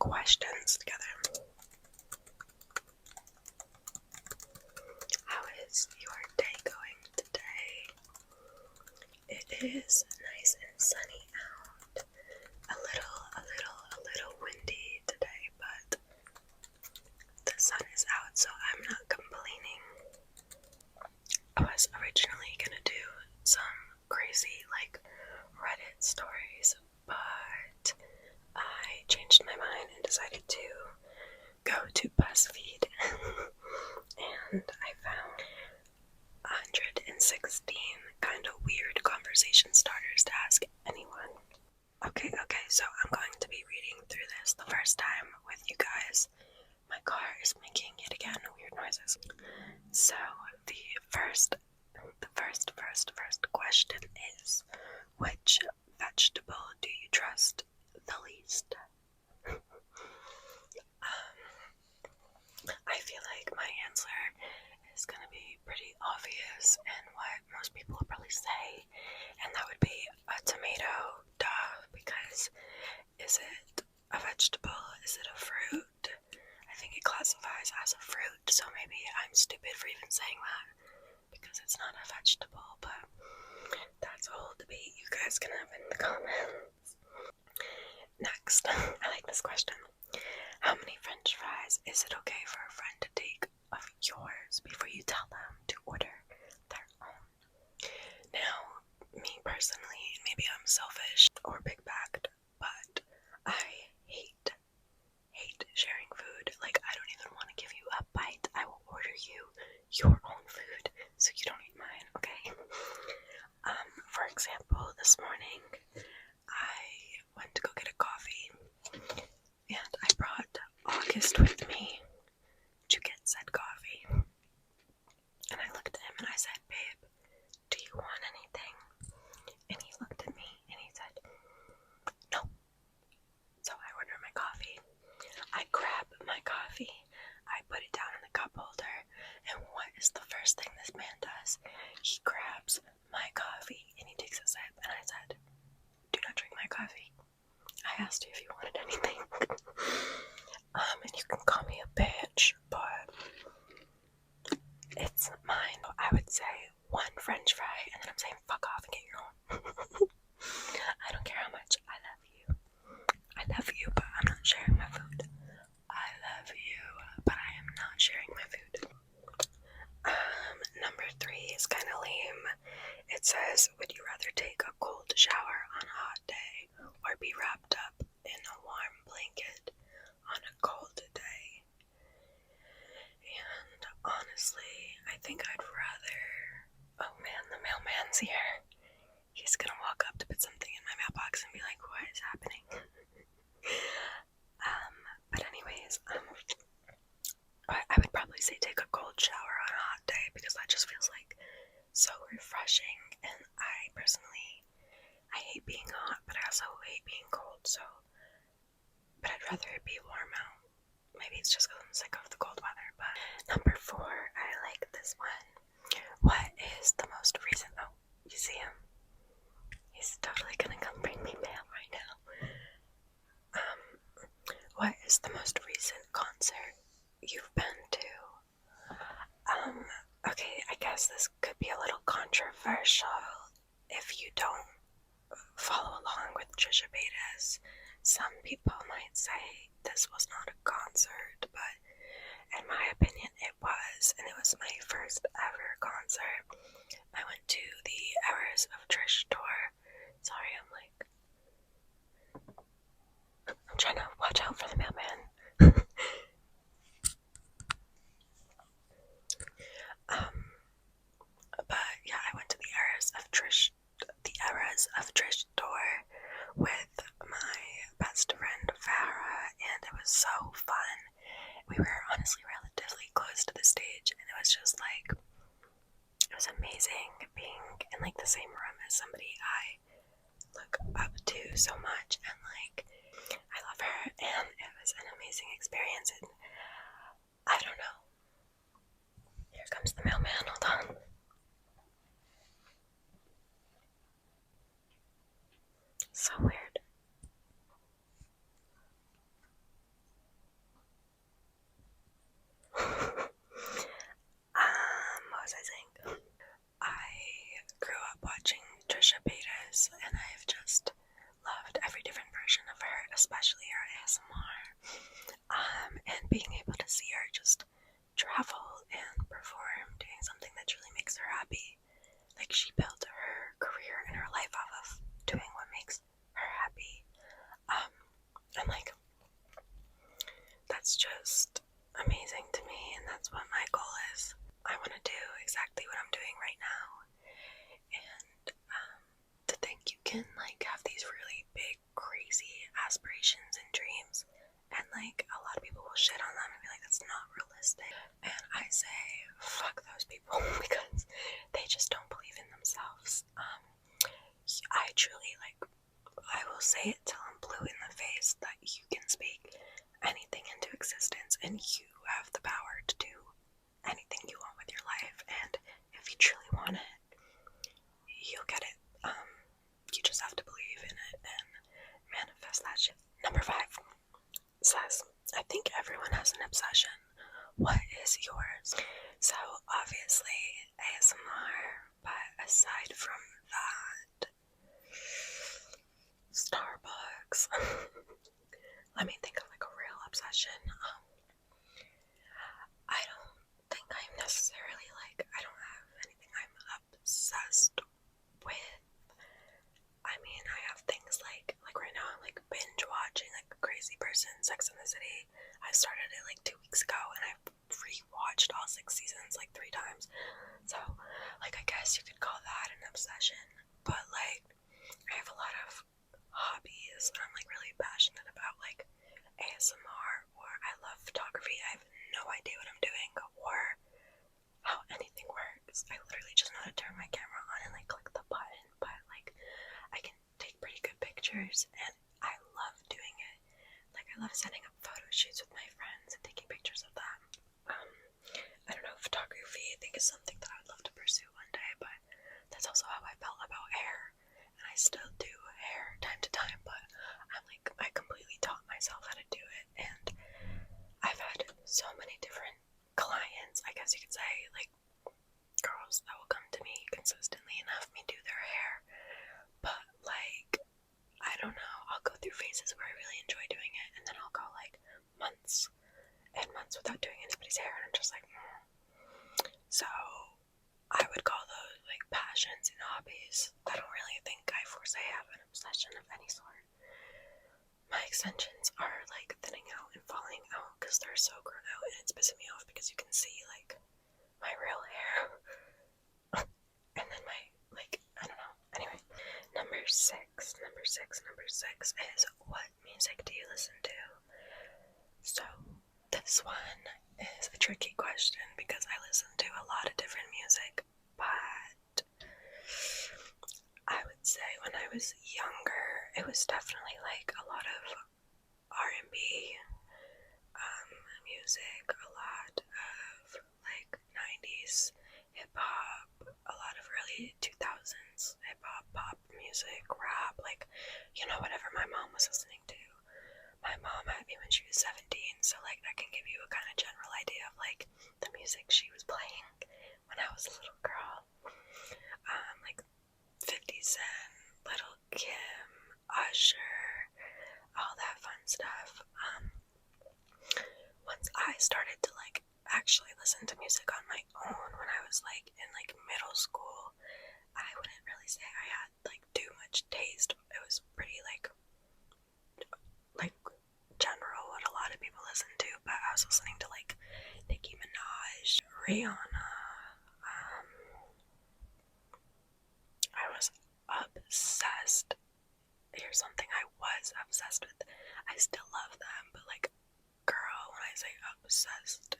questions together. How is your day going today? It is nice and sunny out. A little windy today, but the sun is out, so I'm not complaining. I was originally gonna do some crazy, Reddit stories, but I changed my mind and decided to go to BuzzFeed, and I found 116 kind of weird conversation starters to ask anyone. Okay, so I'm going to be reading through this the first time with you guys. My car is making, yet again, weird noises. So, the first question is, which vegetable do you trust the least? I feel like my answer is gonna be pretty obvious and what most people will probably say, and that would be a tomato, duh, because is it a vegetable? Is it a fruit? I think it classifies as a fruit, so maybe I'm stupid for even saying that because it's not a vegetable, but that's a whole debate you guys can have in the comments. Next, I like this question. How many french fries is it okay for a friend to take of yours before you tell them to order their own? Now, me personally, maybe I'm selfish or big-backed, but I hate sharing food. I don't even want to give you a bite. I will order you your own food so you don't eat mine, okay? For example, this morning I went to go get a coffee and I brought August with me to get said coffee. And I looked at him and I said, "Babe, do you want anything?" And he looked at me and he said, "No." So I ordered my coffee. I grab my coffee, I put it down in the cup holder, and what is the first thing this man does? He grabs my coffee and he takes a sip, and I said, "Do not drink my coffee. I asked you if you wanted anything." And you can call me a bitch, but it's mine. I would say one french fry, and then I'm saying fuck off and get your own. I don't care how much I love you. I love you, but I'm not sharing my food. I love you, but I am not sharing my food. Number 3 is kind of lame. It says, would you rather take a cold shower on a hot day or be wrapped up in a warm blanket on a cold day? And honestly, I think I'd rather... Oh man, the mailman's here. He's gonna walk up to put something in my mailbox and be like, what is happening? But anyways, I would probably say take a cold shower on a hot day because that just feels like so refreshing, and I personally, I hate being hot, but I also hate being cold, but I'd rather it be warm out. Maybe it's just because I'm sick of the cold weather. But number 4, I like this one. What is the most recent... Oh, you see him? He's totally gonna come bring me mail right now. What is the most recent concert you've been to? Okay, I guess this could be a little controversial if you don't follow along with Trisha Paytas. Some people might say this was not a concert, but in my opinion it was, and it was my first ever concert. I went to the Eras of Trish tour. Sorry, I'm trying to watch out for the mailman. But yeah, I went to the Eras of Trish tour with my best friend Farah, and it was so fun. We were honestly relatively close to the stage, and it was just it was amazing being in the same room as somebody I look up to so much, and I love her, and it was an amazing experience. And I don't know. Here comes the mailman. Hold on. So weird. being able to see her just travel and perform, doing something that truly makes her happy. Like, she built her career and her life off of doing what makes her happy. And like, that's just amazing to me, and that's what my goal is. I want to do exactly what I'm doing right now. And to think you can like have these really big, crazy aspirations and dreams, and like a lot of people will shit on them and be like, that's not realistic. And I say, fuck those people, because they just don't believe in themselves. I truly, like, I will say it till I'm blue in the face that you can speak anything into existence, and you have the power to do anything you want with your life. And if you truly want it, you'll get it. You just have to believe in it and manifest that shit. Number 5 says, I think everyone has an obsession. What is yours? So obviously ASMR, but aside from that, Starbucks. Let me think of like a real obsession. I don't think I'm necessarily like, I don't have anything I'm obsessed with. I mean, I have things like right now I'm like binge watching like a crazy person, Sex and the City. I started it like 2 weeks ago, and I've rewatched all 6 seasons like 3 times. So, like, I guess you could call that an obsession. But like, I have a lot of hobbies that I'm like really passionate about, like ASMR, or I love photography. I have no idea what I'm doing or how anything works. I literally just know how to turn my camera on and like click the button, but like I can take pretty good pictures, and I love doing it. Like, I love setting up photo shoots with my friends and taking pictures of them. I don't know, photography I think is something that I would love to pursue one day, but that's also how I felt about hair, and I still do hair time to time, but I'm like, I completely taught myself how to do it, and I've had so many different clients, I guess you could say, like girls that will come to me consistently and have me do their hair. But like, I don't know, I'll go through phases where I really enjoy doing it, and then I'll go like months and months without doing anybody's hair, and I'm just like, So I would call those like passions and hobbies. I don't really think I foresee I have an obsession of any sort. My extensions are like thinning out and falling out because they're so grown out, and it's pissing me off because you can see like my real hair. And then my, like, I don't know. Anyway, number six is, what music do you listen to? So this one is a tricky question because I listen to a lot of different music, but I would say when I was younger, it was definitely like a lot of R&B music, a lot of like 90s hip-hop, a lot of early 2000s hip-hop, pop music, rap, like, you know, whatever my mom was listening to. My mom had me when she was 17, so like that can give you a kind of general idea of like the music she was playing when I was a little girl. Like 50 Cent, Little Kim, Usher, all that fun stuff. Once I started to like actually listen to music on my own when I was like in like middle school, I wouldn't really say I had like too much taste. It was pretty like general what a lot of people listen to, but I was listening to like Nicki Minaj, Rihanna. I was obsessed. Here's something I was obsessed with. I still love them, but like, girl, when I say obsessed,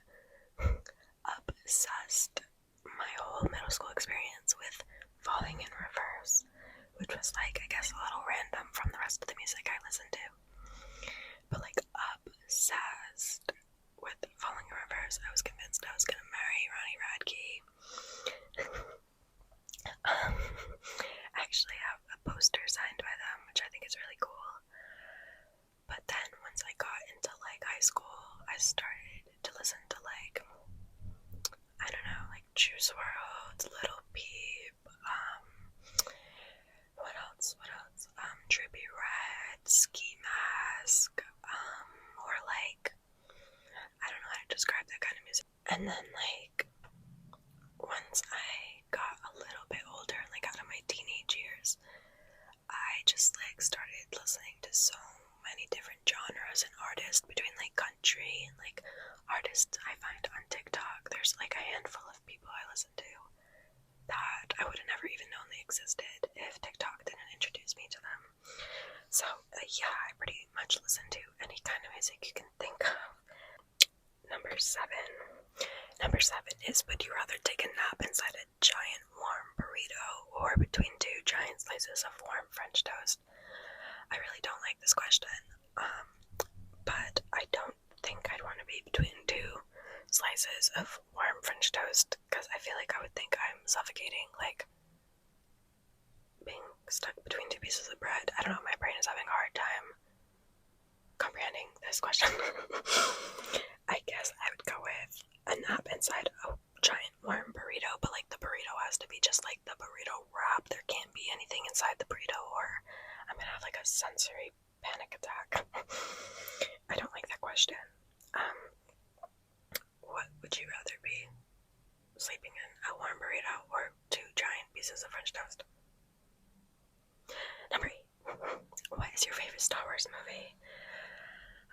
obsessed. My whole middle school experience with Falling in Reverse, which was like, I guess, a little random from the rest of the music I listened to. But like, obsessed with Falling in Reverse. I was convinced I was gonna marry Ronnie Radke. I actually have a poster signed by them, which I think is really cool. But then once I got into like high school, I started to listen to like, I don't know, like Juice WRLD, Lil Peep, what else? Trippie Redd, Ski Mask, or like, I And then, like, once I got a little bit older and, like, out of my teenage years, I just, like, started listening to so many different genres and artists between, like, country and, like, artists I find on TikTok. There's, like, a handful of people I listen to that I would have never even known they existed if TikTok didn't introduce me to them. So, yeah, I pretty much listen to any kind of music you can think of. Number 7 is, would you rather take a nap inside a giant warm burrito or between 2 giant slices of warm French toast? I really don't like this question, but I don't think I'd want to be between 2 slices of warm French toast, because I feel like I would think I'm suffocating, like being stuck between 2 pieces of bread. I don't know, my brain is having a hard time comprehending this question. I guess I would go with a nap inside a giant warm burrito, but like the burrito has to be just like the burrito wrap. There can't be anything inside the burrito or I'm gonna have like a sensory panic attack. I don't like that question. What would you rather be? Sleeping in a warm burrito or 2 giant pieces of French toast? Number 8. What is your favorite Star Wars movie?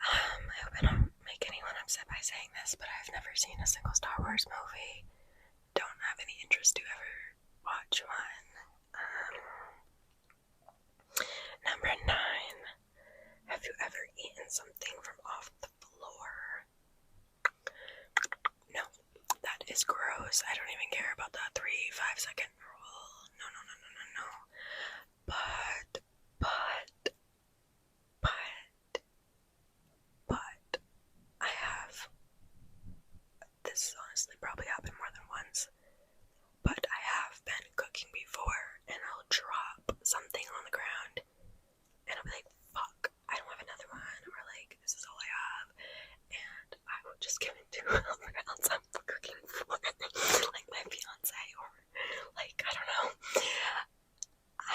I hope I don't make anyone upset by saying this, but I've never seen a single Star Wars movie. Don't have any interest to ever watch one. Number 9. Have you ever eaten something from off the floor? No, that is gross. I don't even care about the 3-5 second rule. No. But I have. This has honestly probably happened more than once. But I have been cooking before, and I'll drop something on the ground, and I'll be like, fuck, I don't have another one, or like, this is all I have, and I will just give it to whoever else I'm cooking for, like my fiance, or like, I don't know.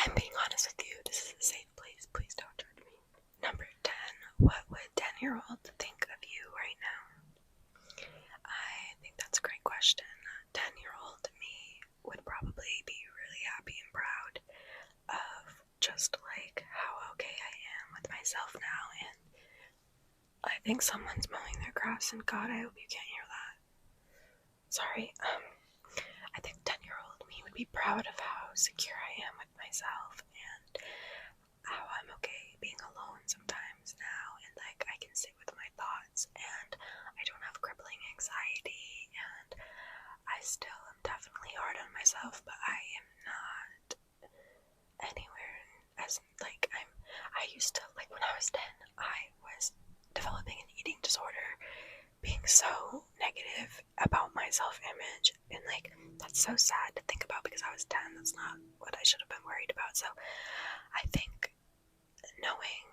I'm being honest with you, this is a safe place, please don't judge me. Number 10, what would 10-year-old think of you right now? I think that's a great question. 10-year-old me would probably be really happy and proud of just like how okay I am with myself now, and I think someone's mowing their grass, and God, I hope you can't hear that. Sorry. I think 10-year-old me would be proud of how secure I am with myself and how I'm okay being alone sometimes now, and like I can sit with my thoughts, and I don't have crippling anxiety, and I still am definitely hard on myself, but I am not anywhere as like I used to, like when I was 10, I was developing an eating disorder, being so negative about my self-image, and like that's so sad to think about because I was 10. That's not what I should have been worried about. So I think knowing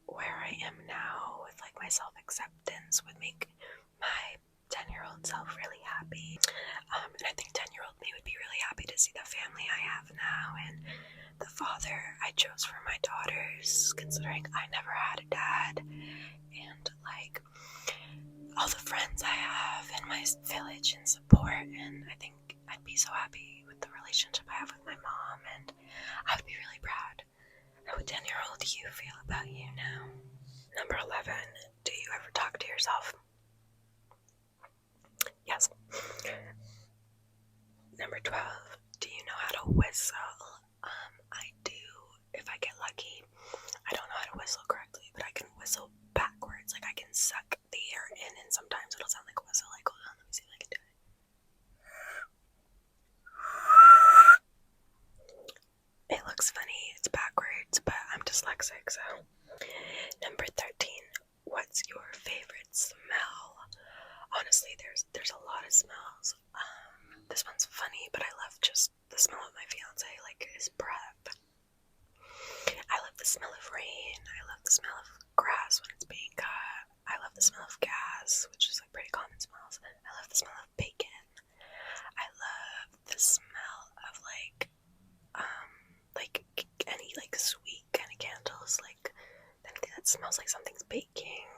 where I am now with like my self-acceptance would make my 10-year-old self really happy, and I think 10-year-old me would be really happy to see the family I have now and the father I chose for my daughters, considering I never had a dad, and like all the friends I have in my village and support, and I think I'd be so happy with the relationship I have with my mom, and I would be really proud. How would 10-year-old you feel about you now? Number 11, do you ever talk to yourself? Yes. Number 12, do you know how to whistle? I do, if I get lucky. I don't know how to whistle correctly, but I can whistle backwards. Like I can suck the air in, and sometimes it'll sound like a whistle. Like, hold on, let me see if I can do it. It looks funny, it's backwards, but I'm dyslexic, so. Number 13, what's your favorite smell? Honestly, there's a lot of smells. This one's funny, but I love just the smell of my fiance, like his breath. I love the smell of rain. I love the smell of grass when it's being cut. I love the smell of gas, which is like pretty common smells. I love the smell of bacon. I love the smell of like any like sweet kind of candles, like anything that smells like something's baking.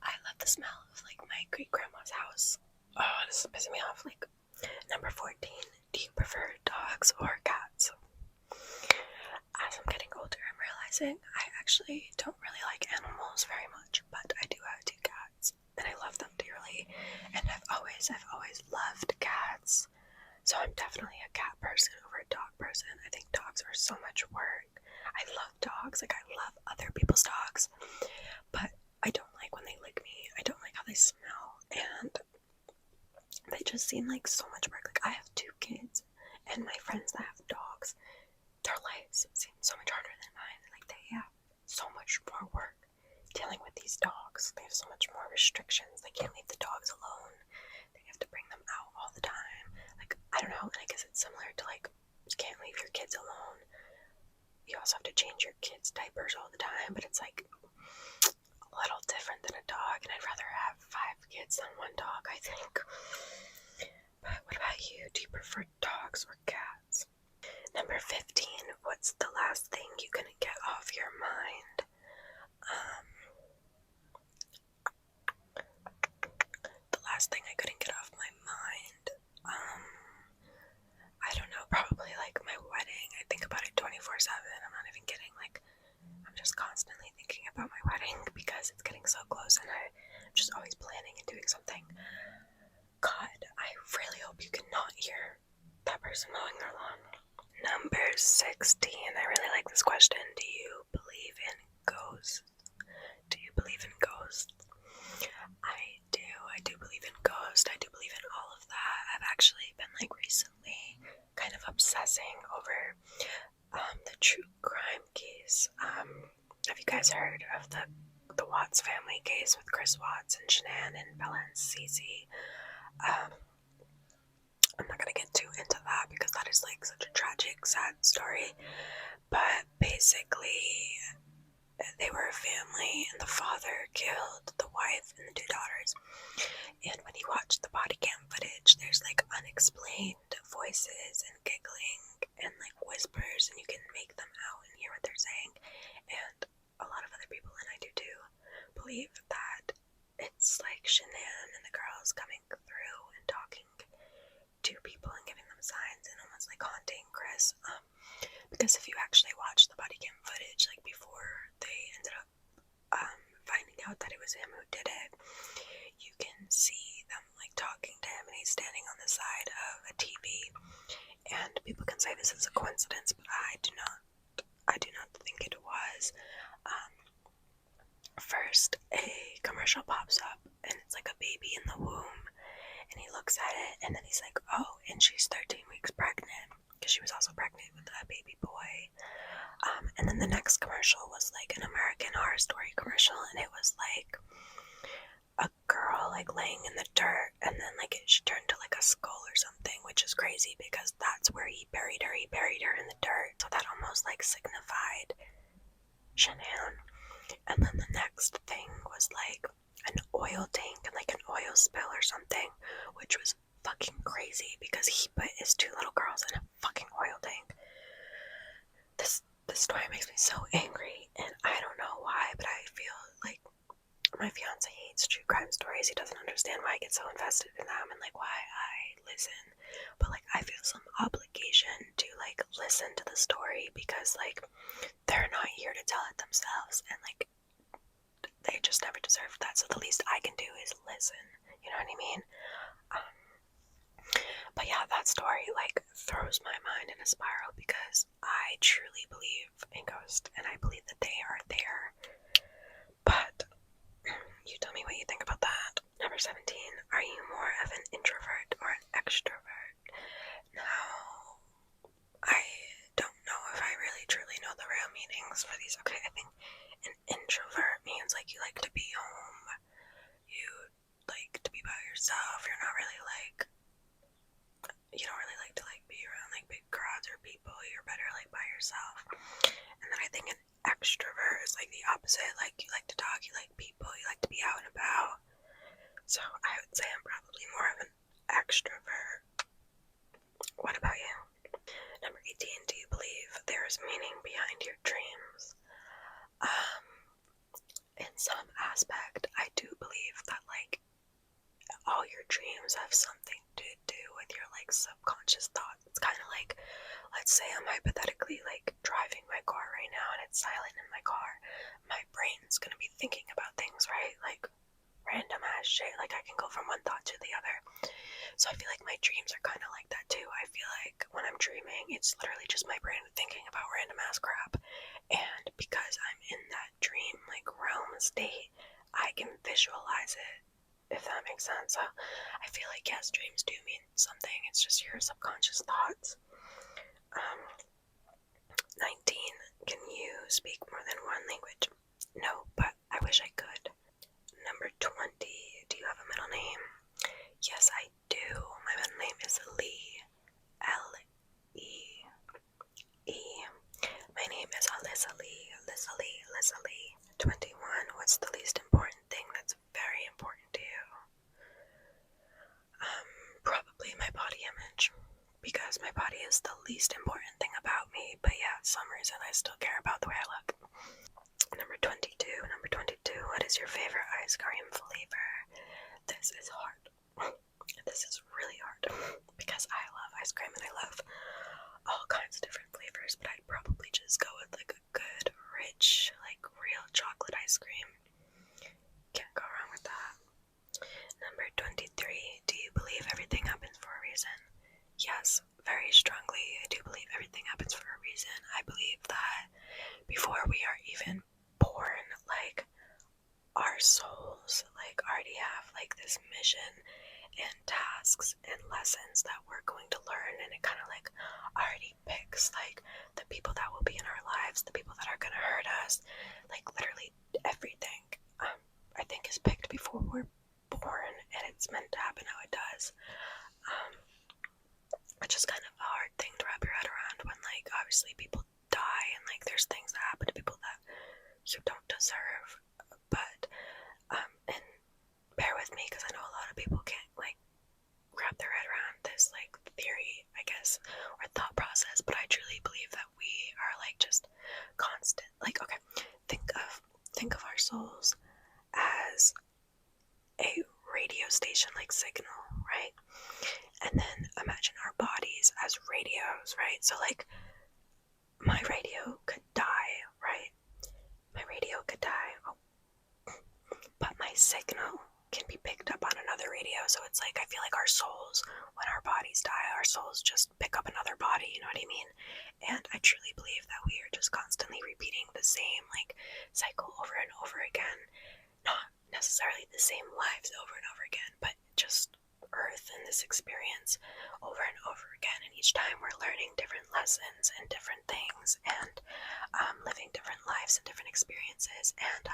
I love the smell of like my great grandma's house. Oh, this is pissing me off. Like, number 14, do you prefer dogs or cats? As I'm getting older, I'm realizing I actually don't really like animals very much, but I do have 2 cats, and I love them dearly, and I've always loved cats, so I'm definitely a cat person over a dog person. I think dogs are so much work. I love dogs, like I love other people's dogs, but I don't like when they lick me. I don't like how they smell, and they just seem like so much work. Like, I have 2 kids, and my friends that have dogs, their lives seem so much harder than mine. Like, they have so much more work dealing with these dogs. They have so much more restrictions. They can't leave the dogs alone. They have to bring them out all the time. Like, I don't know, and I guess it's similar to, like, you can't leave your kids alone. You also have to change your kids' diapers all the time, but it's like a little different than a dog, and I'd rather have 5 kids than 1 dog, I think. But what about you? Do you prefer dogs or cats? Number 15, what's the last thing you couldn't get off your mind? The last thing I couldn't get off my mind, I don't know, probably like my wedding. I think about it 24/7. I'm not even kidding. Like, I'm just constantly thinking about my wedding because it's getting so close, and I'm just always planning and doing something. God, I really hope you cannot hear that person mowing their lawn. Number 16. I really like this question. Do you believe in ghosts? Do you believe in ghosts? I do. I do believe in ghosts. I do believe in all of that. I've actually been like recently kind of obsessing over the true crime case. Have you guys heard of the Watts family case with Chris Watts and Shanann and Bella and Cece? I'm not gonna get too into that because that is like such a tragic, sad story. But basically, they were a family, and the father killed the wife and the 2 daughters. And when you watch the body cam footage, there's like unexplained voices and giggling and like whispers, and you can make them out and hear what they're saying. And a lot of other people, and I do too, believe that it's like Shanann and the girls coming through and talking to people and giving them signs and almost like haunting Chris. Because if you actually watch the body cam footage, like before they ended up finding out that it was him who did it, you can see them like talking to him, and he's standing on the side of a TV. And people can say this is a coincidence, but I do not think it was. First, a commercial pops up, and it's like a baby in the womb, and he looks at it, and then he's like, oh, and she's 13 weeks pregnant, because she was also pregnant with a baby boy. And then the next commercial was like an American Horror Story commercial, and it was like a girl like laying in the dirt, and then like she turned to like a skull or something, which is crazy because that's where he buried her. He buried her in the dirt, so that almost like signified Shanann. And then the next thing was like an oil tank and like an oil spill or something, which was fucking crazy because he put his 2 little girls in a fucking oil tank. This story makes me so angry, and I don't know why, but I feel like my fiance hates true crime stories. He doesn't understand why I get so invested in them and like why I listen. But like I feel some obligation to like listen to the story because like they're not here to tell it themselves, and like they just never deserved that. So the least I can do is listen. You know what I mean? But yeah, that story like throws my mind in a spiral because I truly believe in ghosts, and I believe that they are there. But you tell me what you think about that. Number 17, are you more of an introvert or an extrovert? Now, I don't know if I really truly know the real meanings for these. Okay, I think an introvert means like you like to be home, you like to be by yourself, you're not really like, you don't really like to like be around like big crowds or people, you're better like by yourself. And then I think an extrovert is like the opposite, like you like to talk, you like people, you like to be out and about. So I would say I'm probably more of an extrovert. What about you? Number 18, do you believe there is meaning behind your dreams? In some aspect, I do believe that like all your dreams have something to do with your like subconscious thoughts. It's kind of like, let's say I'm hypothetically like driving my car right now and it's silent in my car. My brain's gonna be thinking about things, right? Like random ass shit. Like I can go from one thought to the other. So I feel like my dreams are kind of like that too. I feel like when I'm dreaming, it's literally just my brain thinking about random ass crap. And because I'm in that dream like realm state, I can visualize it, if that makes sense. So I feel like yes, dreams do mean something. It's just your subconscious thoughts. 19. Can you speak more than one language? No, but I wish I could. Number 20. Do you have a middle name? Yes, I do. My middle name is Lee. L-E-E. My name is Alyssa Lee. Alyssa Lee. Alyssa Lee. 21. What's the least important thing that's very important to you? Probably my body image. Because my body is the least important thing about me. But yeah, for some reason I still care about the way I look. Number 22. Number 22. What is your favorite ice cream flavor? This is hard. This is really hard because I love ice cream and I love all kinds of different flavors, but I'd probably just go with like a good, rich, like real chocolate ice cream. Can't go wrong with that. Number 23. Do you believe everything happens for a reason? Yes, very strongly. I do believe everything happens for a reason. I believe that before we are even born, like our souls like already have like this mission and tasks and lessons that we're going to learn, and it kind of like already picks like the people that will be in our lives, the people that are going to hurt us, like literally everything I think is picked before we're born, and it's meant to happen how it does. It's just kind of a hard thing to wrap your head around when like obviously people die and like there's things that happen to people that you don't deserve, but and bear with me because I know a lot of people can't like wrap their head around this like theory, I guess, or thought process, but I truly believe that we are like just constant. Like, okay, think of our souls as a radio station like signal, right? And then imagine our bodies as radios, right? So like my radio could die, right? My radio could die, but my signal can be picked up on another radio. So it's like I feel like our souls, when our bodies die, our souls just pick up another body, you know what I mean? And I truly believe that we are just constantly repeating the same like cycle over and over again. Not necessarily the same lives over and over again, but just Earth and this experience over and over again. And each time we're learning different lessons and different things, and living different lives and different experiences. And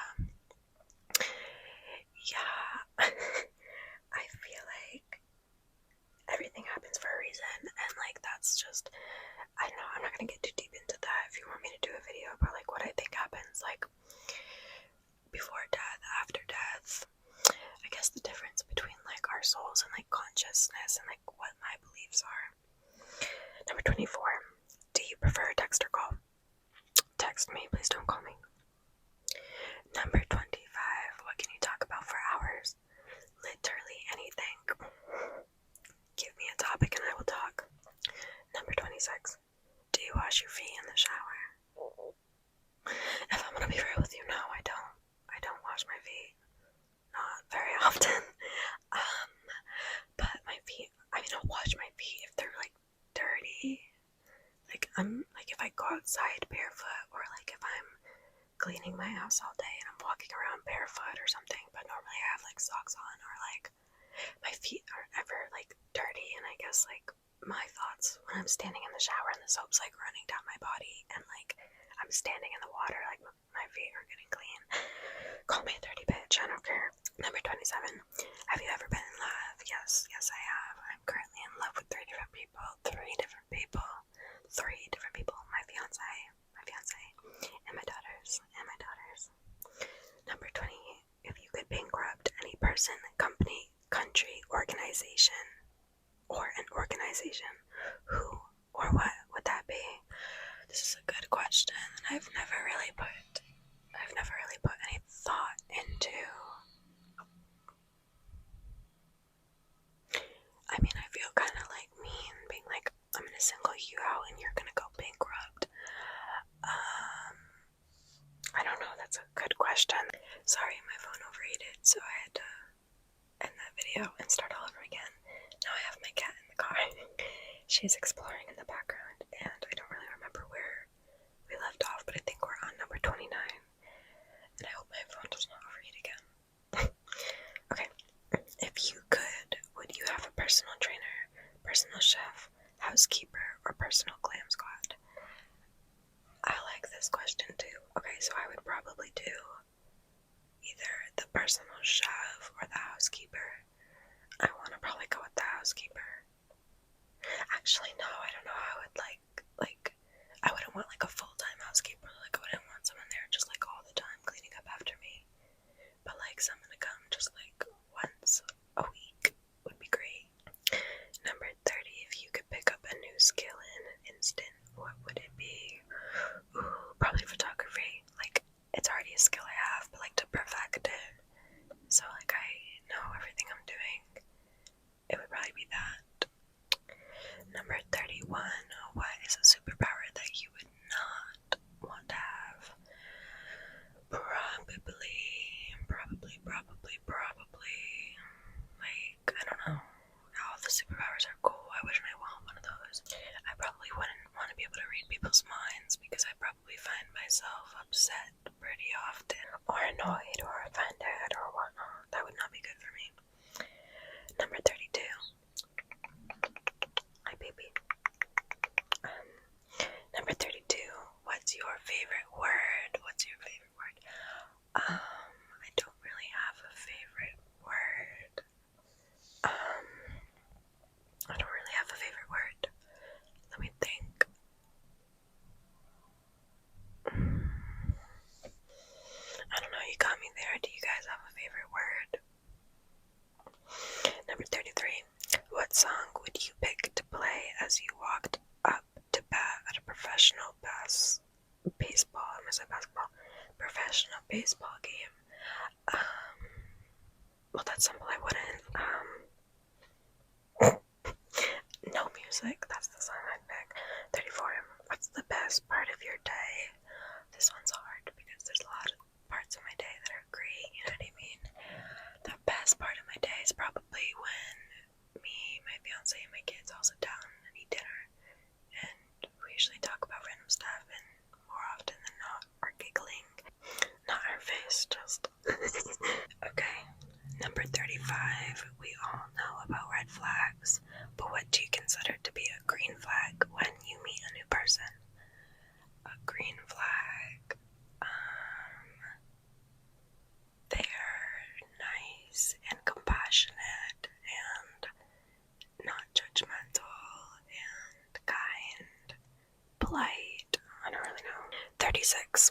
yeah, I feel like everything happens for a reason, and like that's just, I don't know, I'm not gonna get too deep into that. If you want me to do a video about like what I think happens like before death, after death, I guess the difference between like our souls and like consciousness and like what my beliefs are. Number 24. Do you prefer text or call? Text me, please don't call me. Number 25. What can you talk about for hours? Literally anything. Give me a topic and I will talk. Number 26. Do you wash your feet in the shower? If I'm gonna be real with you, no, I don't. I don't wash my feet. Not very often. But my feet, I mean, I'll wash my feet if they're like dirty. Like if I go outside barefoot, or like if I'm cleaning my house all day and I'm walking around barefoot or something, but normally I have like socks on, or like my feet aren't ever like dirty. And I guess like my thoughts when I'm standing in the shower and the soap's like running down my body and like I'm standing in the water, like my feet are getting clean. Call me a dirty bitch, I don't care. Number 27. Have you ever been in love? Yes, I have. I'm currently in love with three different people. My fiance, and my daughters. Number 20. If you could bankrupt any person, company, country, organization, or an organization, who or what would that be? This is a good question, and I've never really put any thought into video and start all over again. Now I have my cat in the car. She's exploring in the background, and I don't really remember where we left off, but I think we're on number 29. And I hope my phone does not overheat again. Okay. If you could, would you have a personal trainer, personal chef, housekeeper, or personal glam squad? I like this question too. Okay, so I would probably do either the personal chef or the housekeeper. I want to probably go with the housekeeper. Actually, no, I don't know. I would I wouldn't want like a full-time housekeeper. Like, I wouldn't want someone there just like all the time cleaning up after me. But like someone to come just like once a week would be great. Number 30, if you could pick up a new skill in an instant, what would it be? Ooh, probably photography. Like, it's already a skill I have, but like to perfect it, so like I know everything I'm doing, it would probably be that. Number 31, what is a superpower that you would not want to have? Probably, like, I don't know. All the superpowers are cool. Why wouldn't I want one of those? I probably wouldn't want to be able to read people's minds because I probably find myself upset pretty often, or annoyed, or offended, or whatnot. That would not be good for me. Number 32. Hi, baby. Number 32. What's your favorite word? What's your favorite word? I don't really have a favorite word. I don't really have a favorite word. Let me think. I don't know, you got me there. Do you guys have a favorite word? Number 33. What song would you pick to play as you walked up to bat at a professional baseball game? Well, that's simple. I wouldn't. No music. That's the song I'd pick. 34. What's the best part of your day? This one's hard because there's a lot of parts of my day that are great. You know what I mean? The best part of my day is probably when me, my fiance, and my kids all sit down and eat dinner, and we usually talk about random stuff, and more often than not, we're giggling. Not our face, just. Okay, number 35. We all know about red flags, but what do you consider to be a green flag when you meet a new person? A green flag. They're nice and compassionate and not judgmental and kind, polite. I don't really know. 36.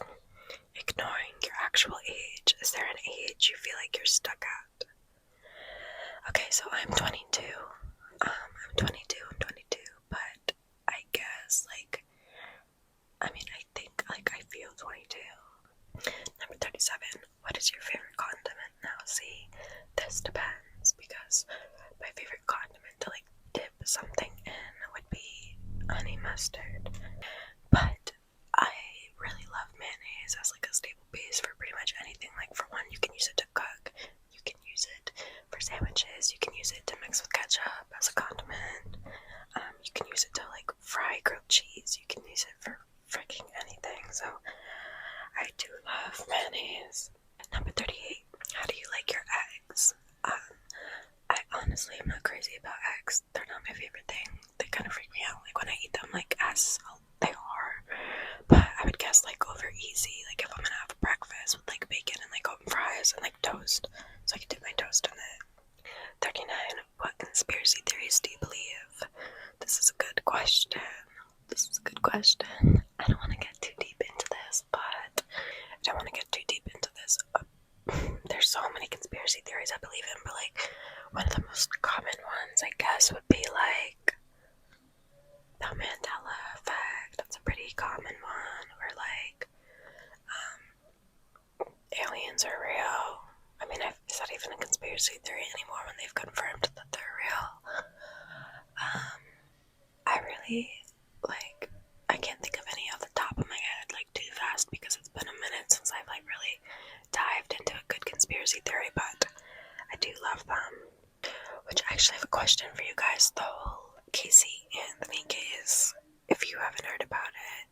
Ignoring your actual age. Is there an age you feel like you're stuck at? Okay, so I'm 22. I'm 22, but I guess, like, I think, like, I feel 22. Number 37. What is your favorite condiment? Now, see, this depends, because my favorite condiment to, like, dip something in would be honey mustard. But I really love mayonnaise as, like, a staple base for pretty much anything. Like, for one, you can use it to cook. You can use it for sandwiches. You can use it to mix with ketchup as a condiment. You can use it to, like, fry grilled cheese. You can use it for freaking anything. So I do love mayonnaise. Number 38. How do you like your eggs? I honestly am not crazy about eggs. They're not my favorite thing. They kind of freak me out, like, when I eat them, like, as they are. But I would guess, like, over easy. Like, if I'm gonna have breakfast with, like, bacon and, like, open fries and, like, toast, so I can dip my toast in it. 39. What conspiracy theories do you believe? This is a good question. I don't want to get too deep into this, there's so many conspiracy theories I believe in, but, like, one of the most common ones, I guess, would be, like, the Mandela effect. That's a pretty common one. Or, like, aliens are real. I mean, is that even a conspiracy theory anymore when they've confirmed that they're real? I really, like, I can't think of any off the top of my head, like, too fast, because it's been a minute since I've, like, really dived into a good conspiracy theory, but I do love them. actually have a question for you guys. The whole Casey Anthony case. If you haven't heard about it,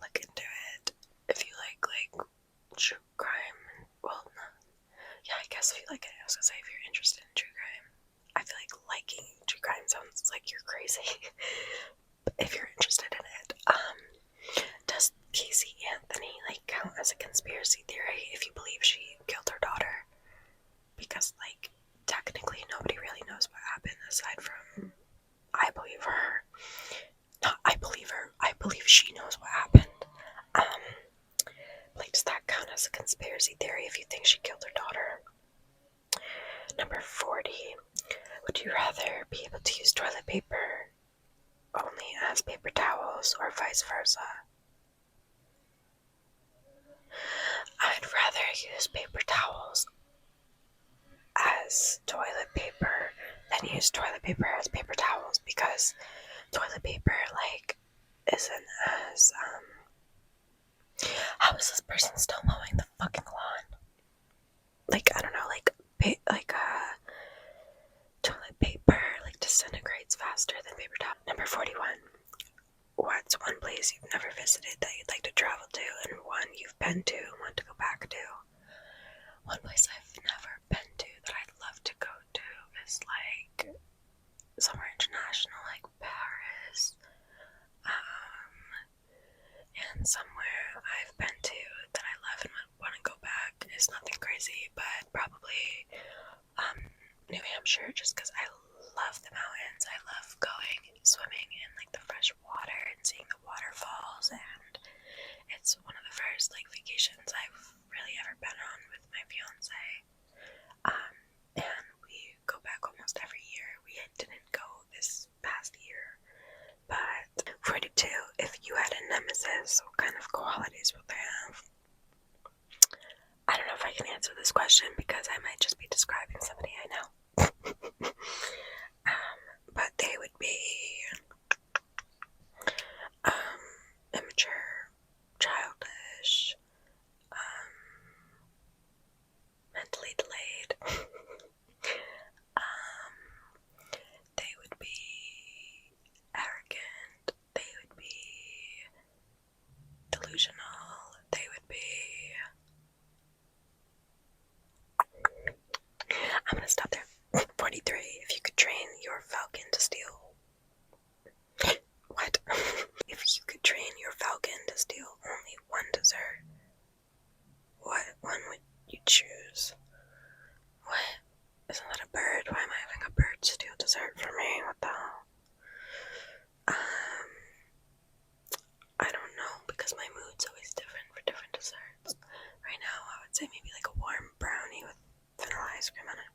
look into it. If you like true crime, well, no. Yeah, I guess if you like it, I was gonna say if you're interested in true crime. I feel like liking true crime sounds like you're crazy. If you're interested in it, does Casey Anthony count as a conspiracy theory if you believe she killed her daughter? Because technically nobody really knows what happened aside from I believe her. Not I believe her. I believe she knows what happened. Does that count as a conspiracy theory if you think she killed her daughter? Number 40. Would you rather be able to use toilet paper only as paper towels or vice versa? I'd rather use paper towels as toilet paper than use toilet paper as paper towels, because toilet paper isn't as how is this person still mowing the fucking lawn? I don't know, toilet paper disintegrates faster than paper towel. Number 41. What's one place you've never visited that you'd like to travel to, and one you've been to and want to go back to? One place I've never been to that I'd love to go to is somewhere international, like Paris. And somewhere I've been to that I love and want to go back is nothing crazy, but probably New Hampshire, just because I love the mountains. I love going swimming in the fresh water and seeing the waterfalls, and it's one of the first vacations I've really ever been on with my fiance. And we go back almost every year. We didn't go this past year. But 42, if you had a nemesis, what kind of qualities would they have? I don't know if I can answer this question because I might just be describing somebody I know. But they would be immature, childish, mentally delayed. They would be arrogant. They would be delusional. They would be... I'm gonna stop there. 43. If you could train your falcon to steal... What? If you could train your falcon to steal only one dessert, what one would you choose? What? Isn't that a bird? Why am I having a bird steal dessert for me? What the hell? I don't know, because my mood's always different for different desserts. Right now, I would say maybe a warm brownie with vanilla ice cream on it.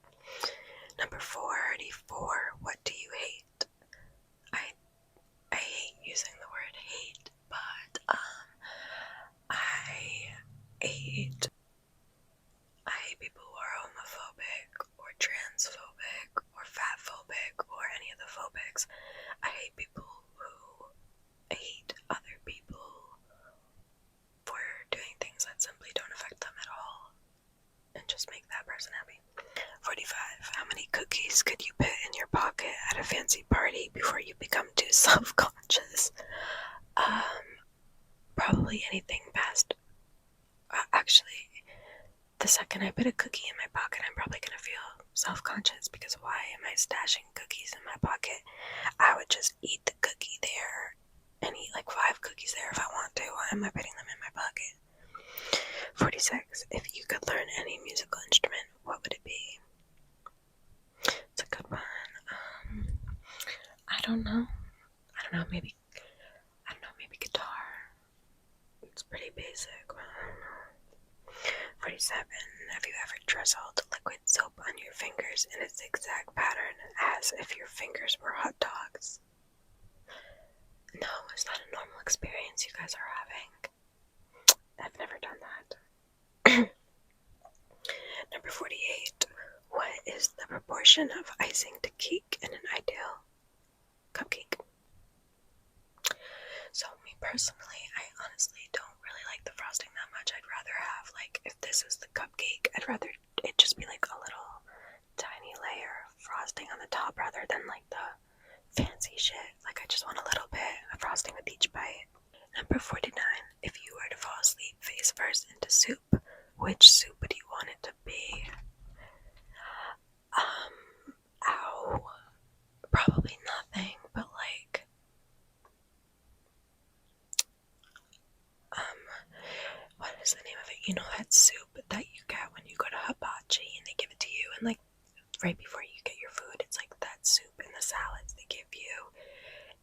Number 44. What do you hate? I hate using the word hate, but I hate people who are homophobic or transphobic or fatphobic or any of the phobics. I hate people who hate other people for doing things that simply don't affect them at all and just make that person happy. 45. How many cookies could you put in your pocket at a fancy party before you become too self-conscious? Probably anything past... actually, the second I put a cookie in my pocket, I'm probably gonna feel self-conscious, because why am I stashing cookies in my pocket? I would just eat the cookie there and eat 5 cookies there if I want to. Why am I putting them in my pocket? 46. If you could learn any musical instrument, what would it be? It's a good one. I don't know. Maybe guitar. It's pretty basic, but I don't know. 47. Have you ever drizzled liquid soap on your fingers in a zigzag pattern as if your fingers were hot dogs? No, is that a normal experience you guys are having? I've never done that. Number 48. What is the proportion of icing to cake in an ideal cupcake? So me personally, I honestly don't really like the frosting that much. I'd rather have if this is the cupcake, I'd rather it just be a little tiny layer of frosting frosting on the top rather than like the fancy shit. Like I just want a little bit of frosting with each bite. Number 49. If you were to fall asleep face first into soup, which soup would you want it to be? Ow. Probably nothing, but like, what is the name of it? You know that soup that you get when you go to Hibachi and they give it to you, and like right before you get your food, it's like that soup and the salads they give you,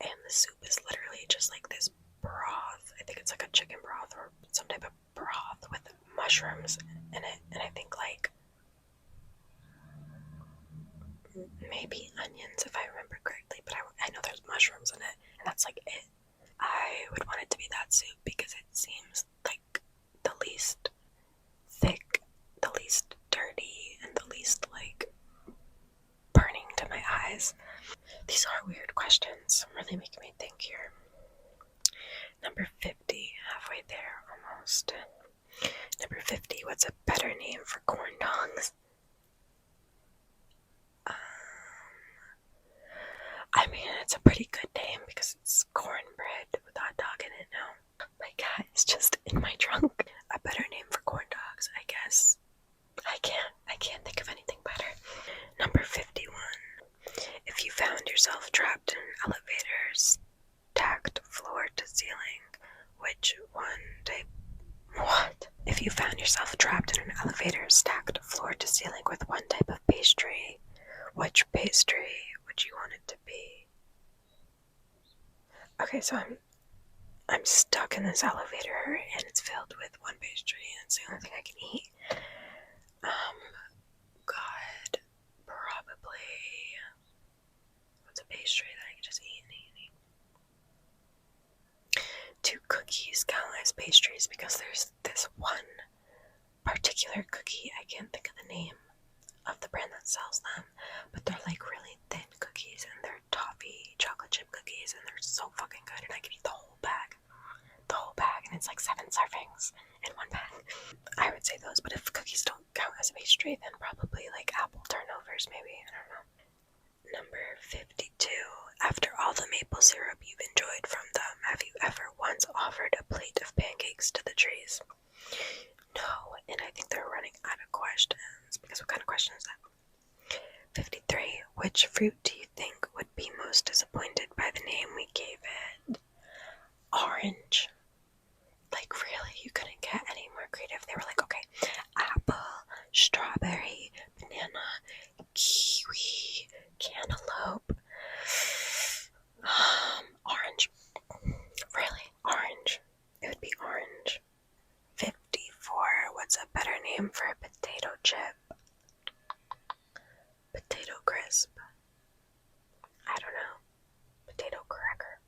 and the soup is literally just like this broth. I think it's like a chicken broth or some type of broth with mushrooms in it, and I think like maybe onions if I remember correctly, but I know there's mushrooms in it, and that's like it. I would want it to be that soup because it seems like the least thick, the least dirty, and the least like burning to my eyes. These are weird questions, really making me think here. Number 50, halfway there almost. Number 50, what's a better name for corn dogs? I mean, it's a pretty good name because it's cornbread with hot dog in it now. My cat is just in my trunk. A better name for corn dogs, I guess. I can't think of anything better. Number 51. If you found yourself trapped in an elevator stacked floor to ceiling, which one type? What? If you found yourself trapped in an elevator stacked floor to ceiling with one type of pastry, which pastry would you want it to be? Okay, so I'm stuck in this elevator and it's filled with one pastry and it's the only thing I can eat. God, probably what's a pastry that I can just eat and eat? Do cookies count as pastries? Because there's this one particular cookie, I can't think of the name of the brand that sells them, but they're like really thin cookies and they're toffee chocolate chip cookies and they're so fucking good and I can eat the whole bag, and it's like 7 servings in one bag. I would say those, but if cookies don't count as a pastry, then probably like apple turnovers maybe, I don't know. Number 52. After all the maple syrup you've enjoyed from them, have you ever once offered a plate of pancakes to the trees? No, and I think they're running out of questions, because what kind of question is that? 53. Which fruit do you think would be most disappointed by the name we gave it? Orange. Like, really? You couldn't get any more creative? They were like, okay, apple, strawberry, banana, kiwi, cantaloupe, orange. Really? Orange. It would be orange. 54. What's a better name for a potato chip? Potato crisp. I don't know. Potato cracker.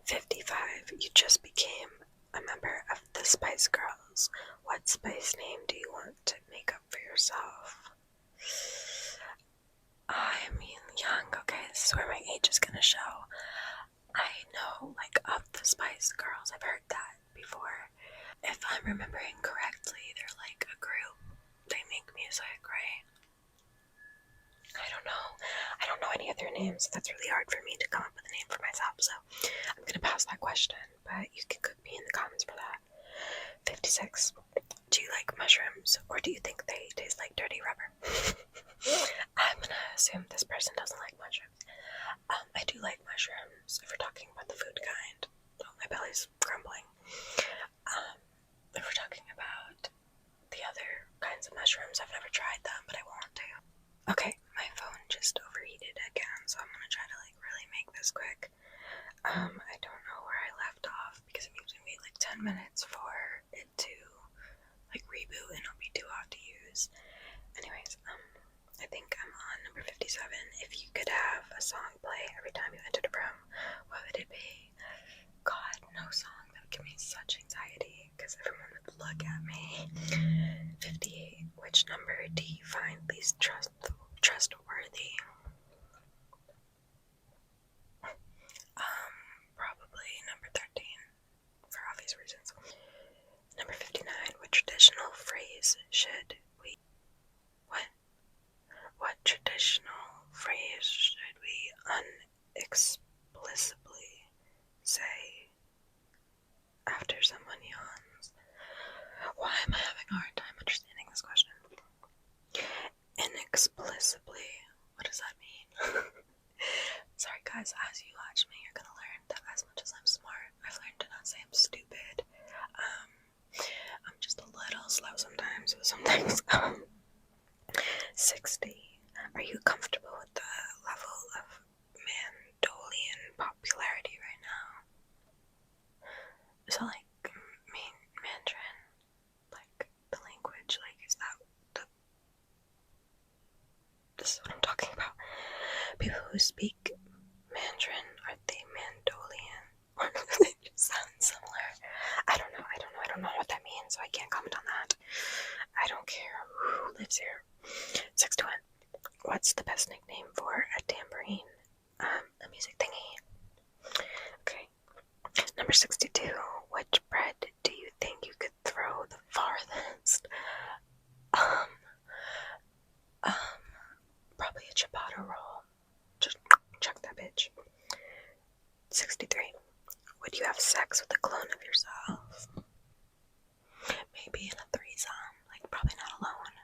55. You just became a member of the Spice Girls. What Spice name do you want to make up for yourself? I mean, young. Okay, this is where my age is gonna show. I know, like, of the Spice Girls. I've heard that before. If I'm remembering correctly, they're like a group. They make music, right? I don't know. I don't know any of their names. That's really hard for me to come up with a name for myself, so I'm gonna pass that question, but you can cook me in the comments for that. 56. Do you like mushrooms, or do you think they taste like dirty rubber? I'm gonna assume this person doesn't like mushrooms. I do like mushrooms, if we're talking about the food kind. Oh, my belly's grumbling. If we're talking about the other kinds of mushrooms, I've never tried them, but I want to. Okay, my phone just overheated again, so I'm gonna try to like really make this quick. I don't know where I left off because it usually wait like 10 minutes for it to like reboot and it'll be too hot to use. Anyways, I think I'm on number 57. If you could have a song play every time you entered a room, what would it be? God, no song. That would give me such anxiety because everyone would look at me. 58. Which number do you find least trustworthy? Probably number 13, for obvious reasons. Number 59. What traditional phrase should we... What traditional What does that mean? Sorry guys, as you watch me, you're gonna learn that as much as I'm smart, I've learned to not say I'm stupid. I'm just a little slow sometimes, 60. Are you comfortable with the level of Mandolian popularity right now? Is that like Mandarin? Like the language? Like, is that this is what I'm talking about? People who speak Mandarin, are they Mandolian? Or do they just sound similar? I don't know what that means, so I can't comment on that. I don't care who lives here. 61. What's the best nickname for a tambourine? A music thingy. Okay. Number 62. Which bread do you think you could throw the farthest? Probably a ciabatta roll. Just chuck that bitch. 63. Would you have sex with a clone of yourself? Maybe in a threesome. Like, probably not alone.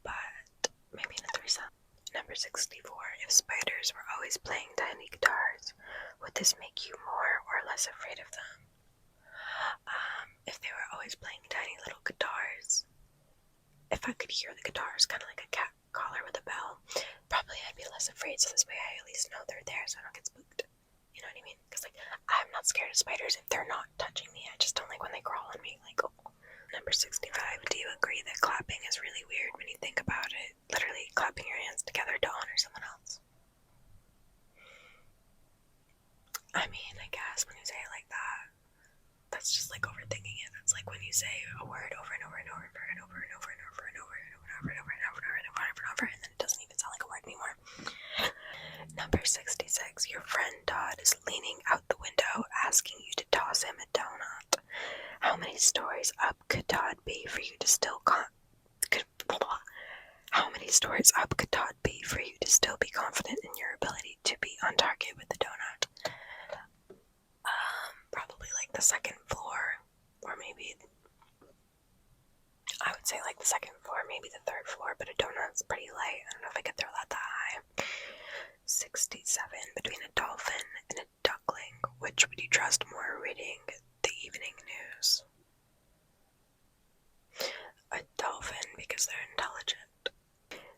But maybe in a threesome. Number 64. If spiders were always playing tiny guitars, would this make you more or less afraid of them? If they were always playing tiny little guitars, if I could hear the guitars, kind of like a cat collar with a bell, probably I'd be less afraid, so this way I at least know they're there so I don't get spooked. You know what I mean? Because, like, I'm not scared of spiders if they're not touching me. I just don't like when they crawl on me. Like, oh. Number 65. Do you agree that clapping is really weird when you think about it? Literally clapping your hands together to honor someone else. I mean, I guess when you say it like that, that's just like overthinking it. That's like when you say a word over and over and over and over and over and over and over and over and over and over and over and over and over and over, and then it doesn't even sound like a word anymore. Number 66. Your friend Todd is leaning out the window asking you to toss him a donut. How many stories up could Todd be for you to still How many stories up could Todd be for you to still be confident in your ability to be on target with the donut? Probably like the second floor, or maybe I would say like the second floor, maybe the third floor, but a donut's pretty light. I don't know if I could throw that high. 67. Between a dolphin and a duckling, which would you trust more reading the evening news? A dolphin, because they're intelligent.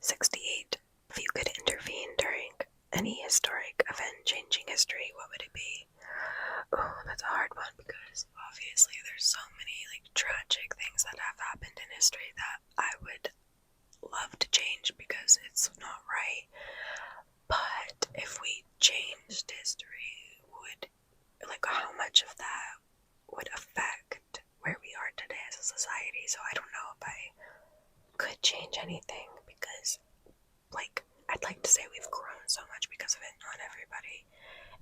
68. If you could intervene during any historic event changing history, what would it be? Oh, that's a hard one because obviously there's so many like tragic things that have happened in history that I would love to change because it's not right. But if we changed history, how much of that would affect where we are today as a society? So I don't know if I could change anything because, like, I'd like to say we've grown so much because of it, not everybody,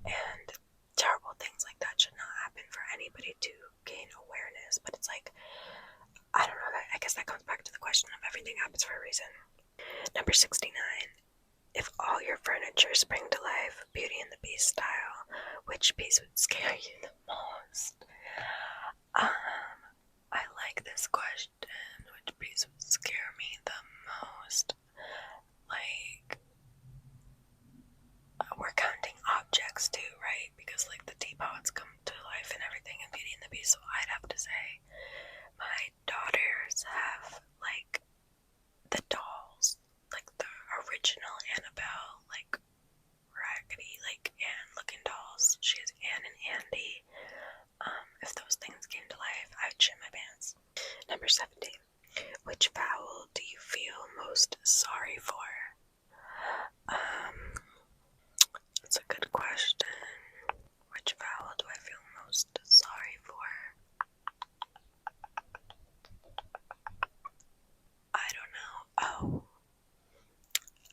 and terrible things like that should not happen for anybody to gain awareness. But it's like, I don't know, I guess that comes back to the question of everything happens for a reason. Number 69. If all your furniture sprang to life, Beauty and the Beast style, which piece would scare you the most? I like this question. Which piece would scare me the most? Like, we're counting objects too, right? Because like the teapots come to life and everything in Beauty and the Beast, so I'd have to say my daughters have like the dolls, like the original Annabelle, like raggedy, like Anne looking dolls. She has Anne and Andy. If those things came to life, I would shit my pants. Number 70. Which vowel do you feel most sorry for? That's a good question. Which vowel do I feel most sorry for? I don't know. Oh.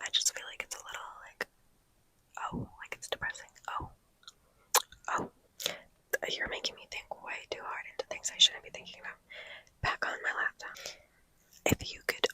I just feel like it's a little like, like it's depressing. Oh. You're making me think way too hard into things I shouldn't be thinking about. Back on my laptop. If you could,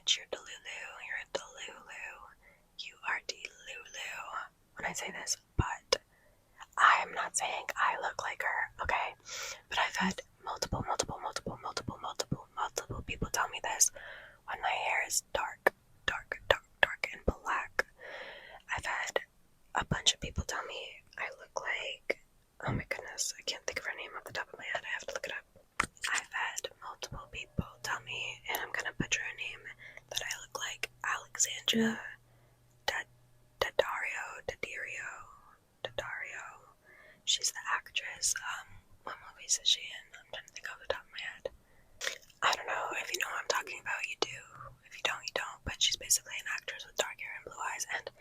bitch, you're Delulu, you're a Delulu, you are Delulu when I say this, but I'm not saying I look like her, okay? But I've had multiple people tell me this when my hair is dark and black. I've had a bunch of people tell me I look like, oh my goodness, I can't think of her name off the top of my head, I have to look it up. I've had multiple people tell me, and I'm gonna butcher her name, that I look like Alexandra Daddario. She's the actress. What movies is she in? I'm trying to think off the top of my head. I don't know. If you know what I'm talking about, you do. If you don't, you don't. But she's basically an actress with dark hair and blue eyes, and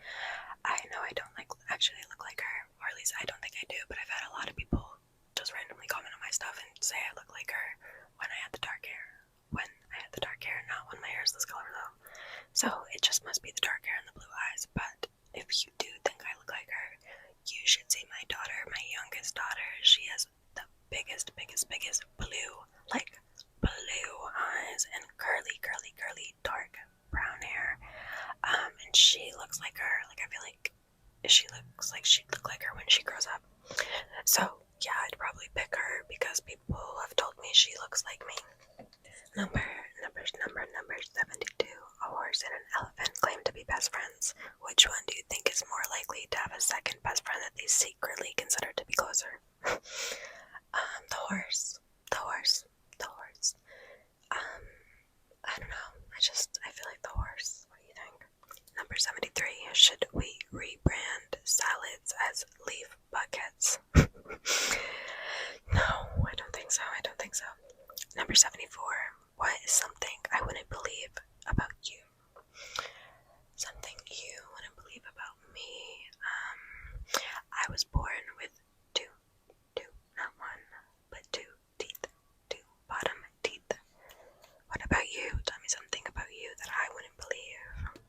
I know I don't actually look like her, or at least I don't think I do, but I've had a lot of people just randomly comment on my stuff and say I look like her when I had the dark hair. When I had the dark hair, not when my hair is this color though. So it just must be the dark hair and the blue eyes, but if you do think I look like her, you should see my daughter, my youngest daughter. She has the biggest blue, like blue eyes and curly, dark brown hair. And she looks like her. Like, I feel like she looks like she'd look like her when she grows up. So yeah, I'd probably pick her because people have told me she looks like me. Number 72. A horse and an elephant claim to be best friends. Which one do you think is more likely to have a second best friend that they secretly consider to be closer? The horse. I don't know. I feel like the horse. What do you think? Number 73. Should we rebrand salads as leaf buckets? No, I don't think so. Number 74. What is something I wouldn't believe about you? Something you wouldn't believe about me. I was born with two, not one, but two teeth, two bottom teeth. What about you? Tell me something about you that I wouldn't believe.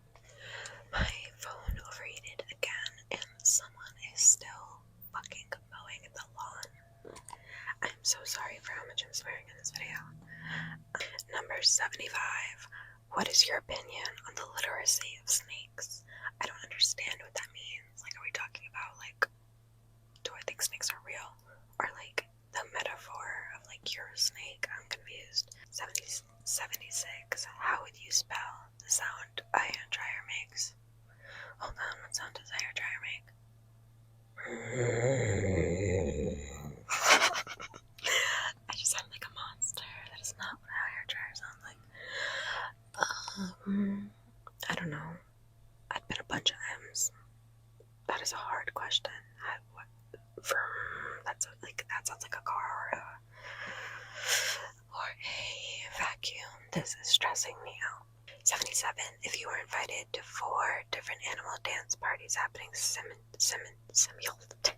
My phone overheated again, and someone is still fucking mowing the lawn. I'm so sorry for how much I'm swearing in this video. Number 75. What is your opinion on the literacy of snakes? I don't understand what that means. Like, are we talking about, like, do I think snakes are real? Or, like, the metaphor of, like, you're a snake? I'm confused. 76. How would you spell the sound a hair dryer makes? Hold on, what sound does a hair dryer make? I just sound like a monster. That is not what a hair dryer sounds like. I don't know. I'd bet a bunch of M's. That is a hard question. That sounds like a car or a vacuum. This is stressing me out. 77. If you were invited to 4 different animal dance parties happening simultaneously.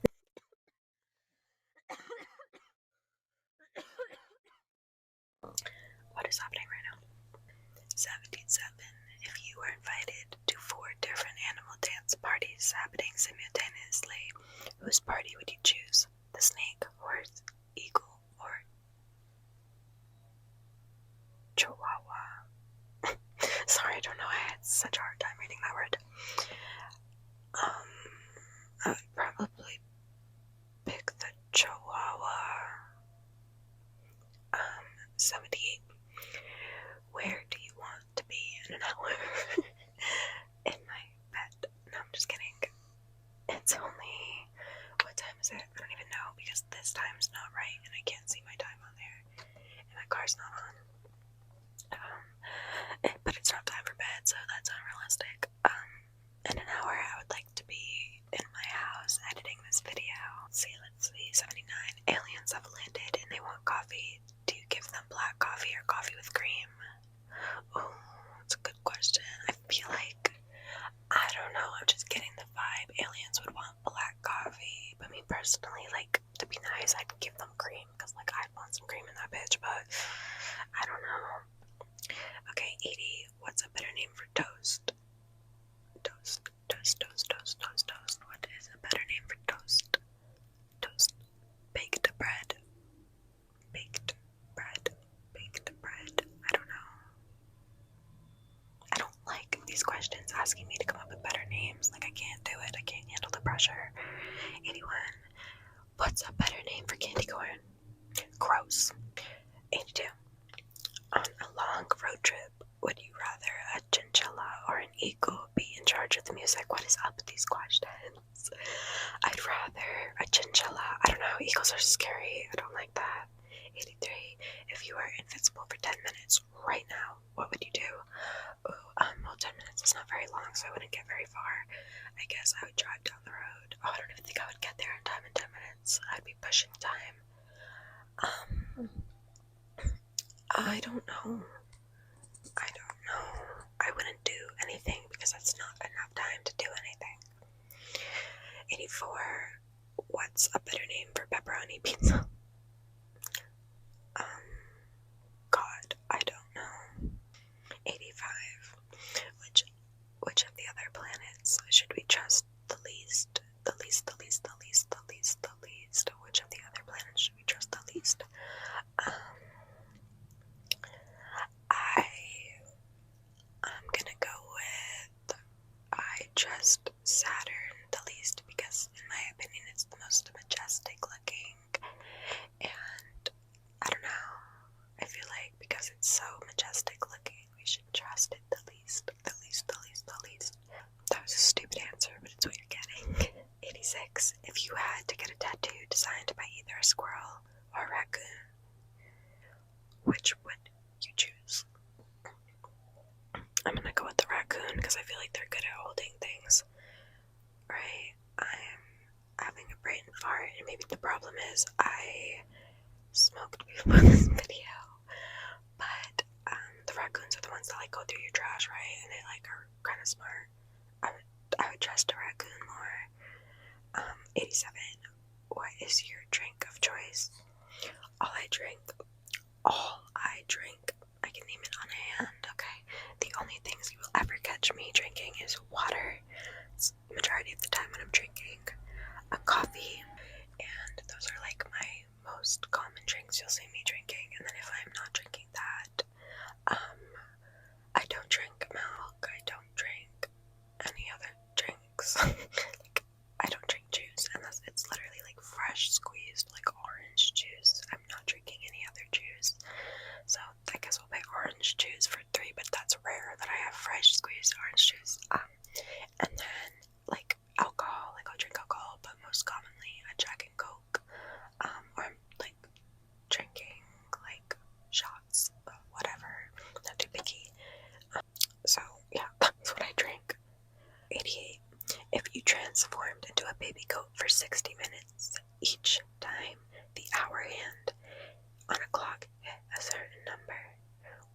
What is happening right now? 77. If you were invited to 4 different animal dance parties happening simultaneously, whose party would you choose? The snake, horse, eagle, or chihuahua? Sorry, I don't know. I had such a hard time reading that word. I would probably pick the chihuahua. 78. Where do you want to be in an hour? In my bed. No, I'm just kidding. It's only, what time is it? I don't even know, because this time's not right and I can't see my time on there. And my car's not on. But it's not time for bed, so that's unrealistic. In an hour I would like to be in my house editing this video. Let's see, 79. Aliens have landed and they want coffee. Do you give them black coffee or coffee with cream? Oh, that's a good question. I feel like, I don't know, I'm just getting the vibe aliens would want black coffee. But me personally, like, to be nice, I'd give them cream, because, like, I'd want some cream in that bitch, but I don't know. Okay, 80. What's a better name for toast? Toast. What is a better name for toast? Toast. Baked bread. I don't know. these questions asking me to come up with better names. Like, I can't do it. I can't handle the pressure. 81. What's a better name for candy corn? Gross. 82. On a long road trip, would you rather a chinchilla or an eagle be in charge of the music? What is up with these questions? I'd rather a chinchilla. I don't know, eagles are scary. I don't like that. 83. If you were invincible for 10 minutes right now, what would you do? Well, 10 minutes is not very long, so I wouldn't get very far. I guess I would drive down the road. Oh, I don't even think I would get there in time in 10 minutes. I'd be pushing time. I don't know. I wouldn't do anything because that's not enough time to do anything. 84. What's a better name for pepperoni pizza? God, I don't know. 85. Which of the other planets should we trust the least? The least. Which of the other planets should we trust the least? I'm gonna go with I trust Saturn the least because in my opinion it's the most majestic looking, and I don't know, I feel like because it's so majestic looking we should trust it the least. That was a stupid answer, but it's what you're getting. 86. If you had to get a tattoo designed by either a squirrel or a raccoon, which would you choose? I'm gonna go with the raccoon because I feel like they're good at holding things. Right? I'm having a brain fart, and maybe the problem is I smoked before this video. But the raccoons are the ones that like go through your trash, right? And they like are kind of smart. I would trust a raccoon more. 87. What is your drink of choice? All I drink. I can name it on hand, okay? The only things you will ever catch me drinking is water. It's the majority of the time when I'm drinking. A coffee. And those are like my most common drinks you'll see me drinking. And then if I'm not drinking that, I don't drink milk. I don't drink any other drinks. Like, I don't drink juice unless it's literally like fresh squeezed, like orange juice. I'm not drinking any other juice. So I guess we'll pay orange juice for 3, but that's rare that I have fresh squeezed orange juice. And then like alcohol, like I'll drink alcohol, but most commonly a Jack and Coke. Or I'm like drinking like shots of whatever. Not too picky. So yeah, that's what I drink. 88. If you transformed into a baby goat for 60 minutes each time the hour hand on a clock hit a certain number,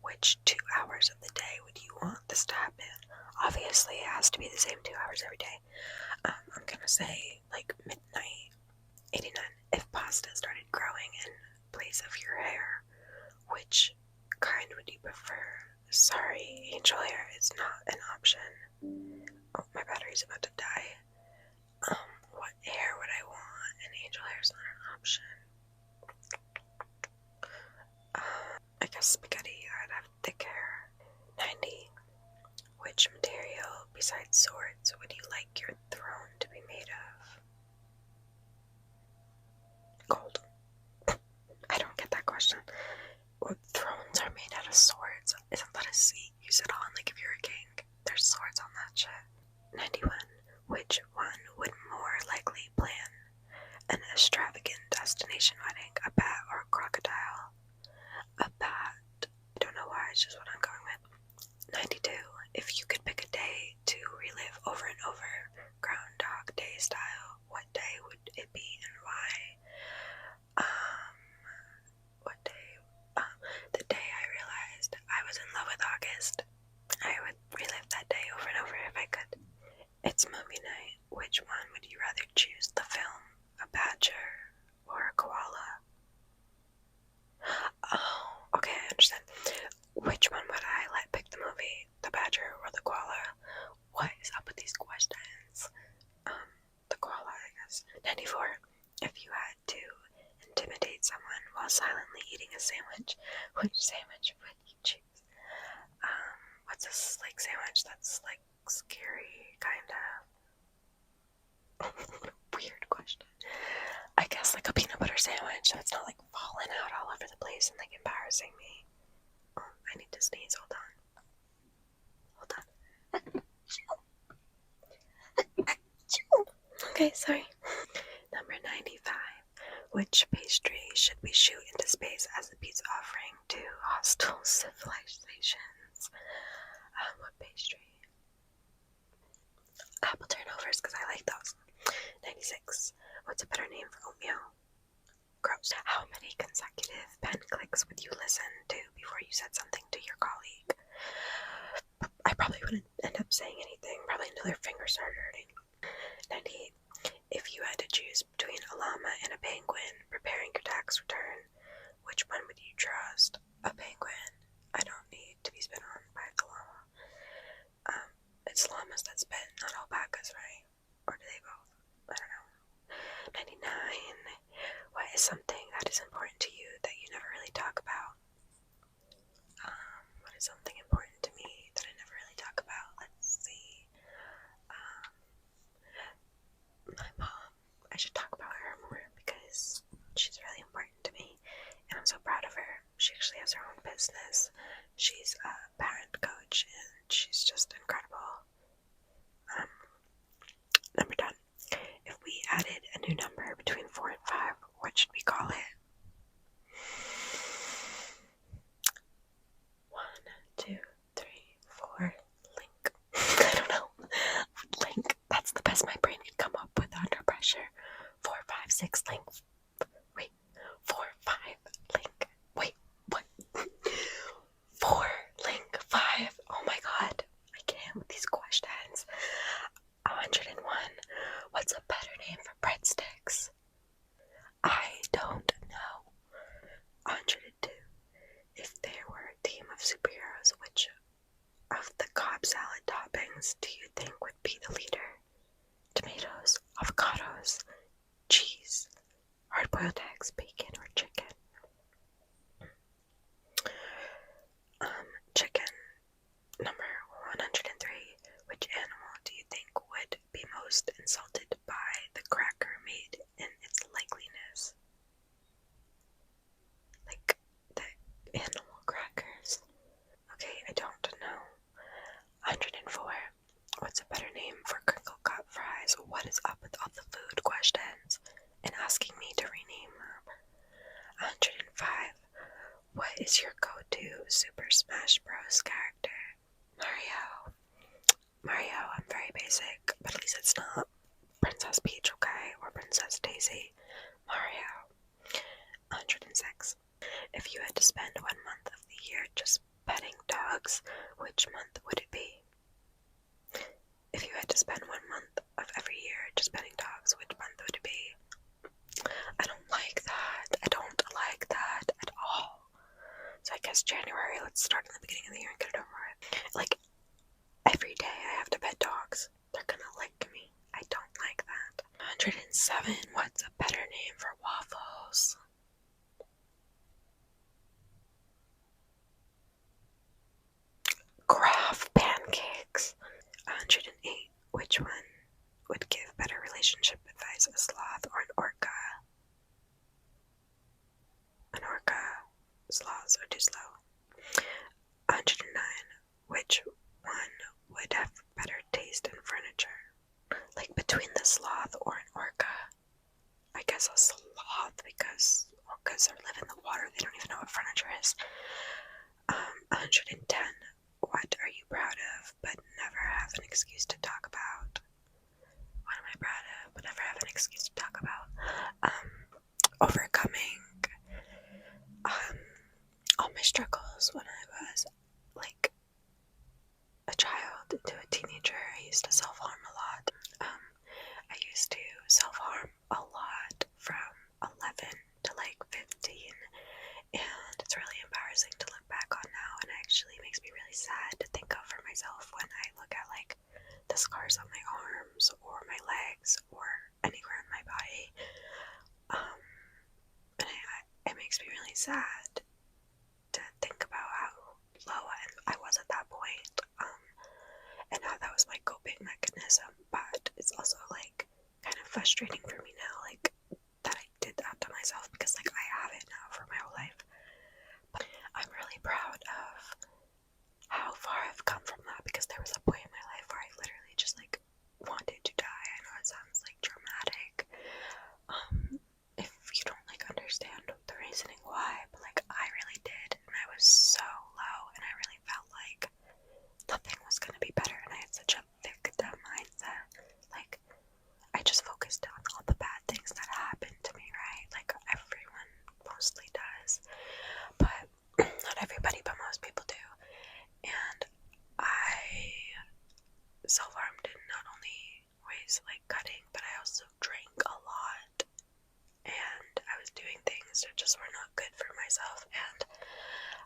which 2 hours of the day would you want this to happen? Obviously it has to be the same 2 hours every day. I'm gonna say like midnight. 89. If pasta started growing in place of your hair, which kind would you prefer? Sorry, angel hair is not an option. Oh, my battery's about to die. What hair would I want? And angel hair is not an option. I guess spaghetti. I'd have thick hair. 90. Which material besides swords would you like your throne to be made of? Gold. I don't get that question. Well, thrones are made out of swords. Isn't that a seat you sit on? Like if you're a king, there's swords on that shit. 91. Which one would more likely plan an extravagant destination wedding? A bat or a crocodile? A bat. I don't know why, it's just what I'm going with. 92. If you could pick a day to relive over and over, Groundhog Day style, what day would it be and why? What day? The day I realized I was in love with August. I would relive that day over and over if I could. It's movie night. Which one would you rather choose the film? A badger or a koala? Oh, okay, I understand. Which one would I let pick the movie? The badger or the koala? What is up with these questions? The koala, I guess. 94. If you had to intimidate someone while silently eating a sandwich, which sandwich would you choose? What's a this like sandwich that's like scary, kinda. Weird question. I guess like a peanut butter sandwich, so it's not like falling out all over the place and like embarrassing me. Oh, I need to sneeze. Hold on. Okay, sorry. Number 95. Which pastry should we shoot into space as a peace offering to hostile civilizations? What pastry? Apple turnovers, because I like those. 96. What's a better name for oatmeal? Gross. How many consecutive pen clicks would you listen to before you said something to your colleague? I probably wouldn't end up saying anything, probably until their fingers started hurting. 98. If you had to choose between a llama and a penguin preparing your tax return, which one would you trust? A penguin. I don't need to be spit on by a llama. It's llamas that spit, not alpacas, right? Or do they both? I don't know. 99. What is something that is important to you that you never really talk about? What is something important to me that I never really talk about? Let's see. My mom. I should talk about her more because she's really important to me and I'm so proud of her. She actually has her own business. She's a parent coach and she's just incredible. Number 10. If we added a new number between 4 and 5, what should we call it? 1, 2, 3, 4. Link. I don't know. Link. That's the best my brain can come up with under pressure. 4, 5, 6. Link. Wait. 4, 5. Link. Wait. What? 4. Link. 5. Oh my god. I can't with these questions. 101. What's a better name for breadsticks? I don't know. 102. If there were a team of superheroes, which of the Cobb salad toppings do you think would be the leader? Tomatoes, avocados, cheese, hard-boiled eggs, bacon, or chicken? Chicken. Number 103. Which animal do you think would be most insulted by the cracker made in its likeliness? Like the animal crackers. Okay, I don't know. 104. What's a better name for crinkle cut fries? What is up with all the food questions and asking me to rename them? 105. What is your go-to Super Smash Bros. Character? Mario. I'm very basic, but at least it's not Princess Peach, okay? Or Princess Daisy. Mario. 106. If you had to spend 1 month of the year just petting dogs, which month would it be? If you had to spend 1 month of every year just petting dogs, which month would it be? I don't like that. I don't like that at all. So I guess January. Let's start in the beginning of the year and get it over with. Like, every day I have to pet dogs. They're gonna lick me. I don't like that. 107. What's a better name for waffles? Kraft pancakes. 108. Which one would give better relationship advice, a sloth or an orca? An orca. Sloths are too slow. 109. Which one would have better taste in furniture? Like between the sloth or an orca? I guess a sloth because orcas live in the water. They don't even know what furniture is. 110. What are you proud of but never have an excuse to talk about? What am I proud of but never have an excuse to talk about? Overcoming all my struggles when I was like a child into a teenager. I used to self-harm a lot. I used to self-harm a lot from 11 to like 15, and it's really embarrassing to look back on now, and it actually makes me really sad to think of for myself when I look at like the scars on my arms or my legs or anywhere in my body. And it makes me really sad to think about how low I was at that point. frustrating for me now, like, that I did that to myself, because, like, I have it now for my whole life. But I'm really proud of how far I've come from that, because there was a point in my life where I literally just, like, wanted to die. I know it sounds, like, dramatic, if you don't, like, understand the reasoning why, but, like, I really did, and I was so low, and I really felt like nothing was gonna be better, and I had such a victim mindset. Like, I just focused on all the bad things that happened to me, right? Like, everyone mostly does, but not everybody, but most people do. And I self-harmed in not only ways like cutting, but I also drank a lot, and I was doing things that just were not good for myself, and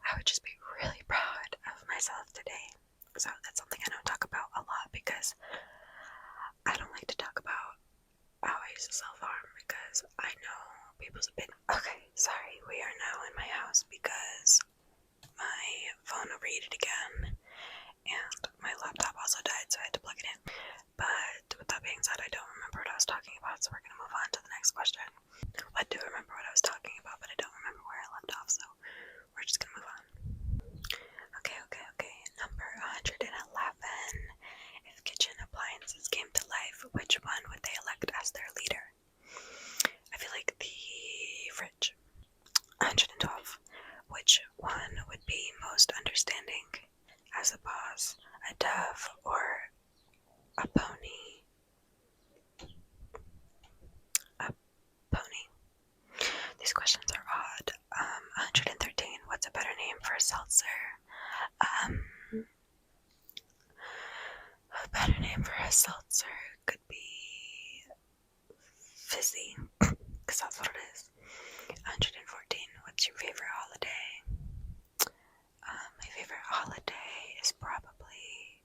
I would just be really proud of myself today. So that's something I don't talk about a lot, because I don't like to talk about how I used to self-harm, because I know people's opinion. Okay, sorry, we are now in my house because my phone overheated again, and my laptop also died, so I had to plug it in. But with that being said, I don't remember what I was talking about, so we're gonna move on to the next question. I do remember what I was talking about, but I don't remember where I left off, so we're just gonna move on. Okay. Number 111. If kitchen appliances came to life, which one would they elect as their leader? I feel like the fridge. 112. Which one would be most understanding as a boss? A dove or a pony? A pony. These questions are odd. 113. What's a better name for a seltzer? A better name for a seltzer could be fizzy, because that's what it is. 114. What's your favorite holiday? My favorite holiday is probably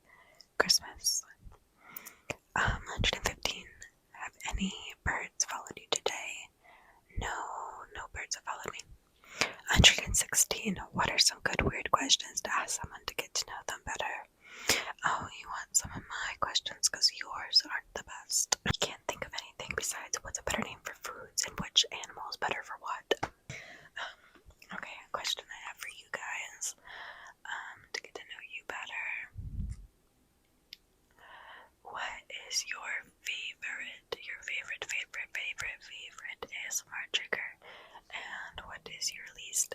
Christmas. 115. Have any birds followed you today? No birds have followed me. 116. What are some good weird questions to ask someone to get to know them better? Oh, you want some of my questions because yours aren't the best. I can't think of anything besides what's a better name for foods and which animal is better for what. Okay, a question I have for you guys, to get to know you better. What is your favorite ASMR trigger? And what is your least